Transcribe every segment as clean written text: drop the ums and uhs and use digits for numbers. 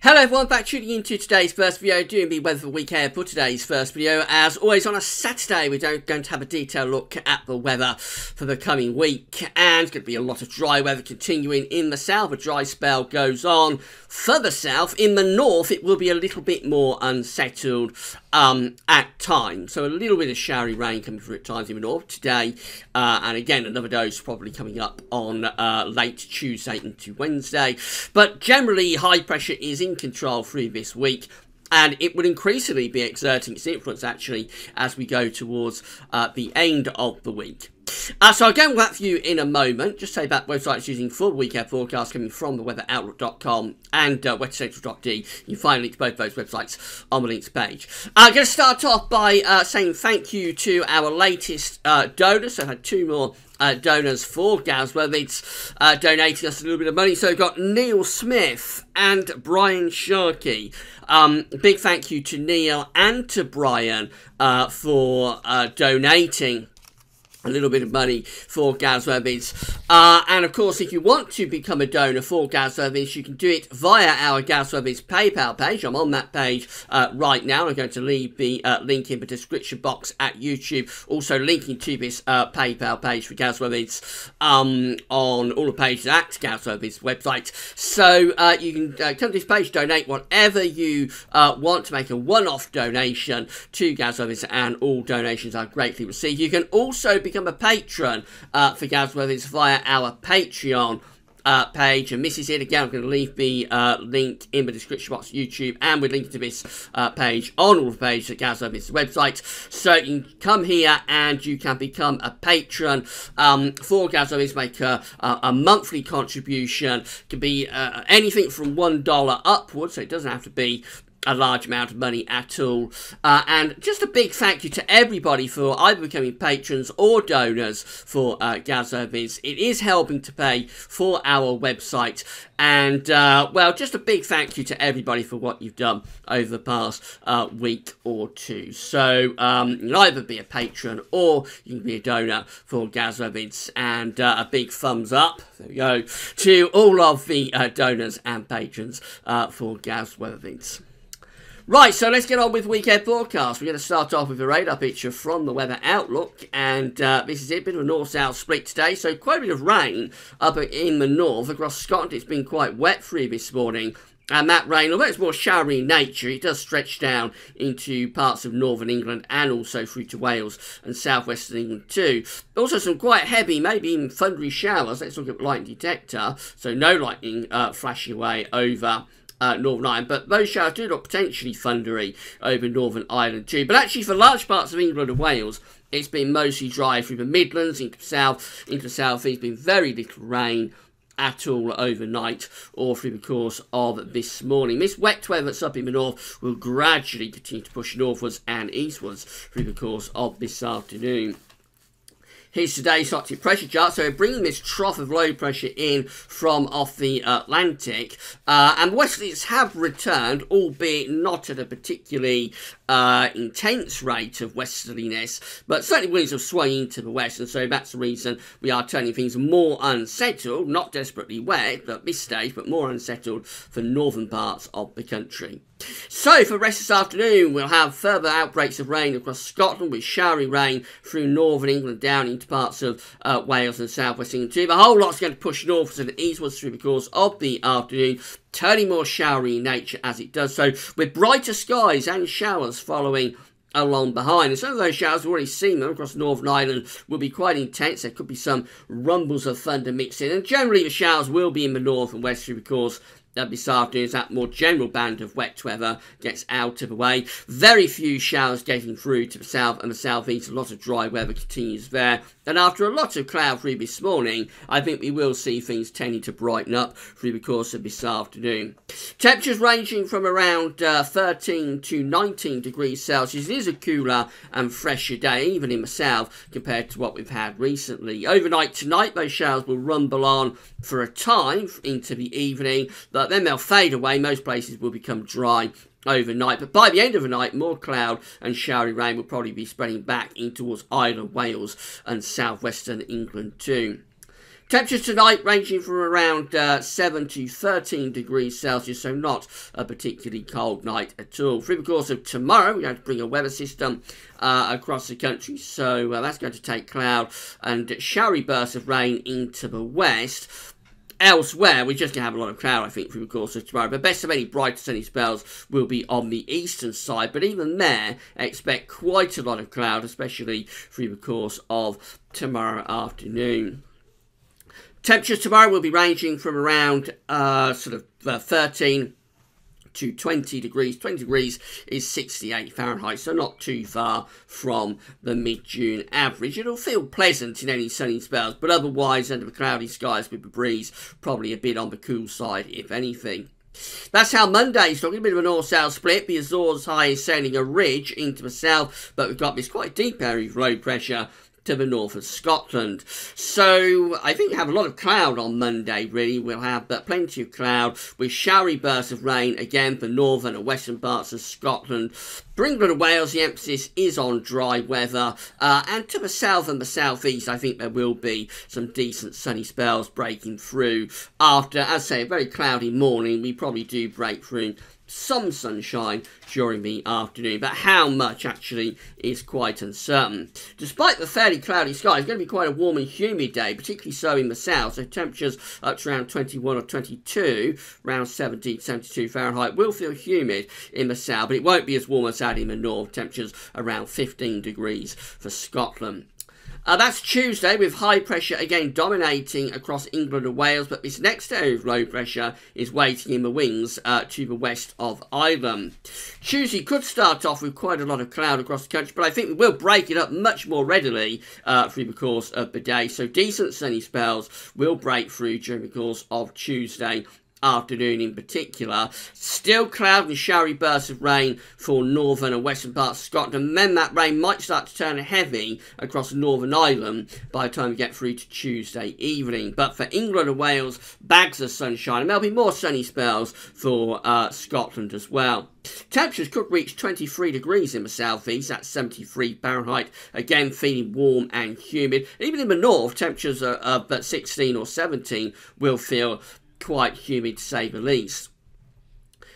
Hello everyone, back tuning into today's first video, doing the weather for the week ahead for today's first video. As always on a Saturday, we're going to have a detailed look at the weather for the coming week. And it's going to be a lot of dry weather continuing in the south. A dry spell goes on further south. In the north, it will be a little bit more unsettled at times. So a little bit of showery rain coming through at times in the north today. And again, another dose probably coming up on late Tuesday into Wednesday. But generally, high pressure is in control through this week, and it will increasingly be exerting its influence actually as we go towards the end of the week. So I'll go with that for you in a moment. Just say that websites using full weekend forecast coming from the weatheroutlook.com and weathercentral.de. You can find links to both those websites on the links page. I'm going to start off by saying thank you to our latest donors. So I've had two more donors for Gaz Weather. It's donating us a little bit of money. So we've got Neil Smith and Brian Sharkey. Big thank you to Neil and to Brian for donating a little bit of money for Gaz Weatherbids. And of course, if you want to become a donor for Gaz Weatherbids, you can do it via our Gaz Weatherbids PayPal page. I'm on that page right now. I'm going to leave the link in the description box at YouTube. Also linking to this PayPal page for Gaz Weatherbids on all the pages at Gaz Weatherbids website. So you can come to this page, donate whatever you want to make a one-off donation to Gaz Weatherbids, and all donations are greatly received. You can also become a patron for Gaz Weatherbids via our Patreon page, and this is it again. I'm going to leave the link in the description box, YouTube, and we're linking to this page on all the pages at Gaz Weatherbids website. So you can come here and you can become a patron for Gaz Weatherbids. Make a monthly contribution. It can be anything from $1 upwards, so it doesn't have to be a large amount of money at all. And just a big thank you to everybody for either becoming patrons or donors for Gaz Weatherbids. It is helping to pay for our website, and well, just a big thank you to everybody for what you've done over the past week or two. So you can either be a patron or you can be a donor for Gaz Weatherbids, and a big thumbs up, there we go, to all of the donors and patrons for Gaz Weatherbids. Right, so let's get on with weekend forecast. We're going to start off with a radar picture from the Weather Outlook, and this is it, bit of a north-south split today, so quite a bit of rain up in the north. Across Scotland, it's been quite wet through this morning, and that rain, although it's more showery in nature, it does stretch down into parts of northern England and also through to Wales and southwestern England too. Also some quite heavy, maybe even thundery showers. Let's look at the lightning detector, so no lightning flashing away over Northern Ireland, but those showers do look potentially thundery over Northern Ireland too. But actually for large parts of England and Wales, it's been mostly dry through the Midlands, into the south, into the southeast. Been very little rain at all overnight or through the course of this morning. This wet weather that's up in the north will gradually continue to push northwards and eastwards through the course of this afternoon. Here's today's Arctic pressure chart. So we're bringing this trough of low pressure in from off the Atlantic. And westerlies have returned, albeit not at a particularly intense rate of westerliness, but certainly winds have swung into the west, and so that's the reason we are turning things more unsettled, not desperately wet at this stage, but more unsettled for northern parts of the country. So for the rest of this afternoon, we'll have further outbreaks of rain across Scotland, with showery rain through northern England down into parts of Wales and southwest England too. The whole lot's going to push northwards and eastwards through the course of the afternoon, turning more showery in nature as it does so, with brighter skies and showers following along behind. And some of those showers, we've already seen them across Northern Ireland, will be quite intense. There could be some rumbles of thunder mixed in, and generally the showers will be in the north and west through the course this afternoon as that more general band of wet weather gets out of the way. Very few showers getting through to the south and the southeast. A lot of dry weather continues there. And after a lot of cloud through this morning, I think we will see things tending to brighten up through the course of this afternoon. Temperatures ranging from around 13 to 19 degrees Celsius. It is a cooler and fresher day, even in the south, compared to what we've had recently. Overnight tonight, those showers will rumble on for a time into the evening, but then they'll fade away. Most places will become dry overnight, but by the end of the night, more cloud and showery rain will probably be spreading back in towards Ireland, Wales and southwestern England too. Temperatures tonight ranging from around 7 to 13 degrees Celsius, so not a particularly cold night at all. Through the course of tomorrow, we're going to bring a weather system across the country, so that's going to take cloud and showery bursts of rain into the west. Elsewhere, we're just going to have a lot of cloud, I think, through the course of tomorrow. But best of any bright sunny spells will be on the eastern side. But even there, expect quite a lot of cloud, especially through the course of tomorrow afternoon. Temperatures tomorrow will be ranging from around 13 to 20 degrees. 20 degrees is 68 Fahrenheit, so not too far from the mid-June average. It'll feel pleasant in any sunny spells, but otherwise under the cloudy skies with the breeze, probably a bit on the cool side, if anything. That's how Monday's looking. A bit of a north-south split. The Azores high is sailing a ridge into the south, but we've got this quite deep area of low pressure to the north of Scotland. So I think we have a lot of cloud on Monday, really. We'll have plenty of cloud with showery bursts of rain, again, for northern and western parts of Scotland. For England and Wales, the emphasis is on dry weather. And to the south and the southeast, I think there will be some decent sunny spells breaking through. After, as I say, a very cloudy morning, we probably do break through some sunshine during the afternoon, but how much actually is quite uncertain. Despite the fairly cloudy sky, it's going to be quite a warm and humid day, particularly so in the south, so temperatures up to around 21 or 22, around 70, 72 Fahrenheit, will feel humid in the south, but it won't be as warm as that in the north, temperatures around 15 degrees for Scotland. That's Tuesday, with high pressure again dominating across England and Wales, but this next area of low pressure is waiting in the wings to the west of Ireland. Tuesday could start off with quite a lot of cloud across the country, but I think we will break it up much more readily through the course of the day. So decent sunny spells will break through during the course of Tuesday afternoon in particular. Still cloud and showery bursts of rain for northern and western parts of Scotland, and then that rain might start to turn heavy across Northern Ireland by the time we get through to Tuesday evening. But for England and Wales, bags of sunshine, and there'll be more sunny spells for Scotland as well. Temperatures could reach 23 degrees in the southeast, that's 73 Fahrenheit, again feeling warm and humid. Even in the north, temperatures at 16 or 17 will feel quite humid, to say the least.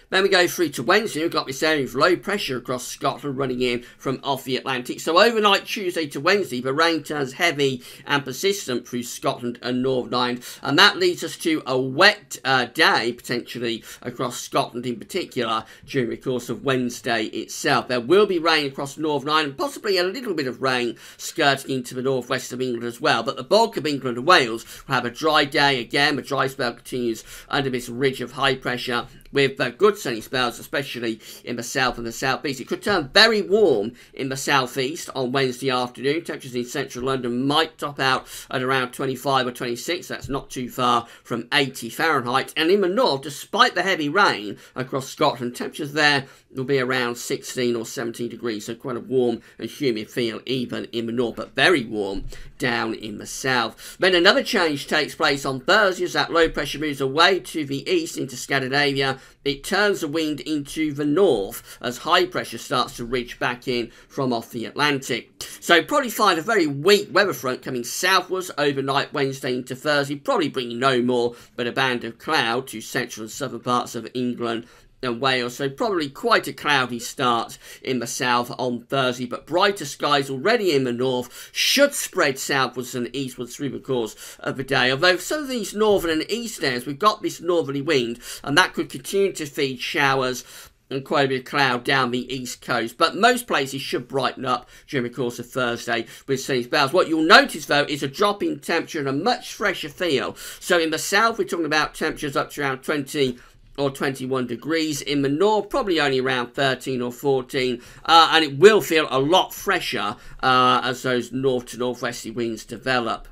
Then we go through to Wednesday. We've got this area of low pressure across Scotland running in from off the Atlantic. So overnight Tuesday to Wednesday, the rain turns heavy and persistent through Scotland and Northern Ireland. And that leads us to a wet day, potentially, across Scotland in particular, during the course of Wednesday itself. There will be rain across Northern Ireland, possibly a little bit of rain skirting into the northwest of England as well. But the bulk of England and Wales will have a dry day again. The dry spell continues under this ridge of high pressure, with good sunny spells, especially in the south and the southeast. It could turn very warm in the southeast on Wednesday afternoon. Temperatures in central London might top out at around 25 or 26. That's not too far from 80 Fahrenheit. And in the north, despite the heavy rain across Scotland, temperatures there will be around 16 or 17 degrees. So quite a warm and humid feel even in the north, but very warm down in the south. Then another change takes place on Thursday as that low pressure moves away to the east into Scandinavia. It turns the wind into the north as high pressure starts to ridge back in from off the Atlantic. So probably find a very weak weather front coming southwards overnight Wednesday into Thursday, probably bringing no more but a band of cloud to central and southern parts of England and Wales, so probably quite a cloudy start in the south on Thursday, but brighter skies already in the north should spread southwards and eastwards through the course of the day. Although some of these northern and east areas, we've got this northerly wind, and that could continue to feed showers and quite a bit of cloud down the east coast. But most places should brighten up during the course of Thursday with sunny spells. What you'll notice, though, is a drop in temperature and a much fresher feel. So in the south, we're talking about temperatures up to around 20 or 21 degrees. In the north, probably only around 13 or 14, and it will feel a lot fresher as those north to northwesterly winds develop.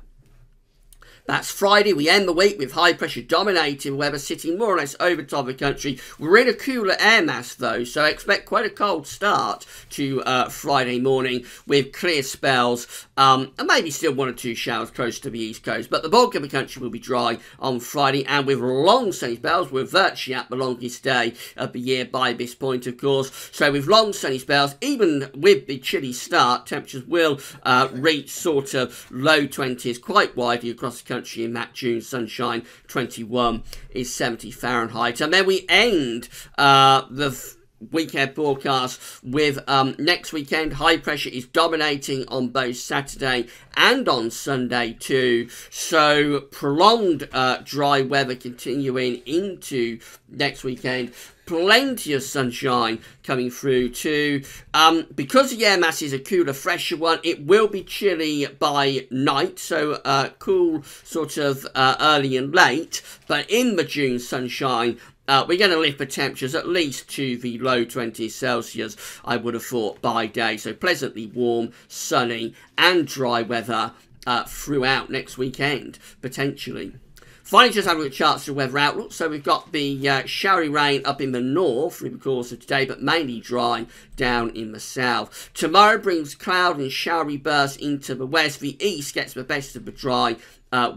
That's Friday. We end the week with high pressure dominating weather sitting more or less over top of the country. We're in a cooler air mass though, so expect quite a cold start to Friday morning with clear spells and maybe still one or two showers close to the east coast. But the bulk of the country will be dry on Friday, and with long sunny spells. We're virtually at the longest day of the year by this point, of course. So with long sunny spells, even with the chilly start, temperatures will reach sort of low 20s quite widely across the country country in that June sunshine. 21 is 70 Fahrenheit. And then we end the weekend forecast with next weekend. High pressure is dominating on both Saturday and on Sunday too, so prolonged dry weather continuing into next weekend. Plenty of sunshine coming through too. Because the air mass is a cooler, fresher one, it will be chilly by night, so cool sort of early and late, but in the June sunshine, we're going to lift the temperatures at least to the low 20s Celsius, I would have thought, by day. So pleasantly warm, sunny and dry weather throughout next weekend, potentially. Finally, just having a look at charts to weather outlook. So we've got the showery rain up in the north through the course of today, but mainly dry down in the south. Tomorrow brings cloud and showery bursts into the west. The east gets the best of the dry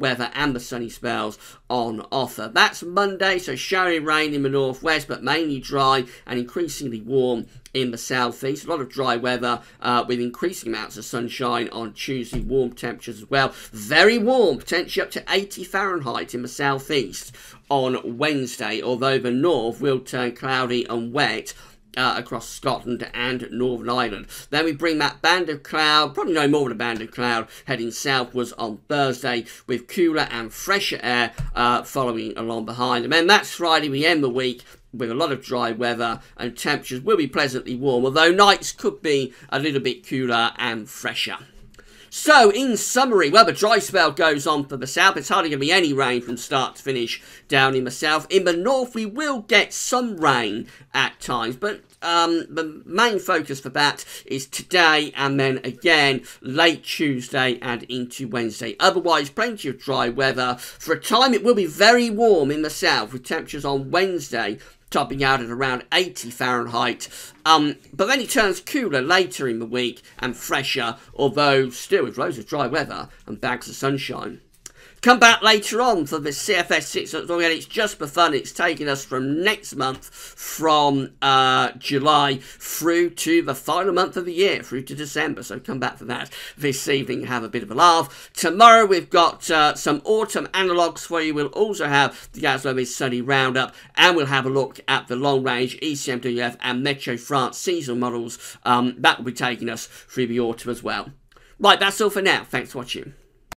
weather and the sunny spells on offer. That's Monday, so showery rain in the northwest, but mainly dry and increasingly warm in the southeast. A lot of dry weather with increasing amounts of sunshine on Tuesday. Warm temperatures as well. Very warm, potentially up to 80 Fahrenheit in the southeast on Wednesday, although the north will turn cloudy and wet across Scotland and Northern Ireland. Then we bring that band of cloud, probably no more than a band of cloud, heading southwards on Thursday with cooler and fresher air following along behind. And then that's Friday. We end the week with a lot of dry weather and temperatures will be pleasantly warm, although nights could be a little bit cooler and fresher. So, in summary, well, the dry spell goes on for the south. It's hardly going to be any rain from start to finish down in the south. In the north, we will get some rain at times, but the main focus for that is today and then again late Tuesday and into Wednesday. Otherwise, plenty of dry weather. For a time, it will be very warm in the south with temperatures on Wednesday topping out at around 80 Fahrenheit. But then it turns cooler later in the week and fresher, although still with loads of dry weather and bags of sunshine. Come back later on for the CFS 6 months long, and it's just for fun. It's taking us from next month, from July through to the final month of the year, through to December. So come back for that this evening and have a bit of a laugh. Tomorrow we've got some autumn analogues for you. We'll also have the Gazlovis Sunny Roundup, and we'll have a look at the Longrange, ECMWF and Meteo France seasonal models. That will be taking us through the autumn as well. Right, that's all for now. Thanks for watching.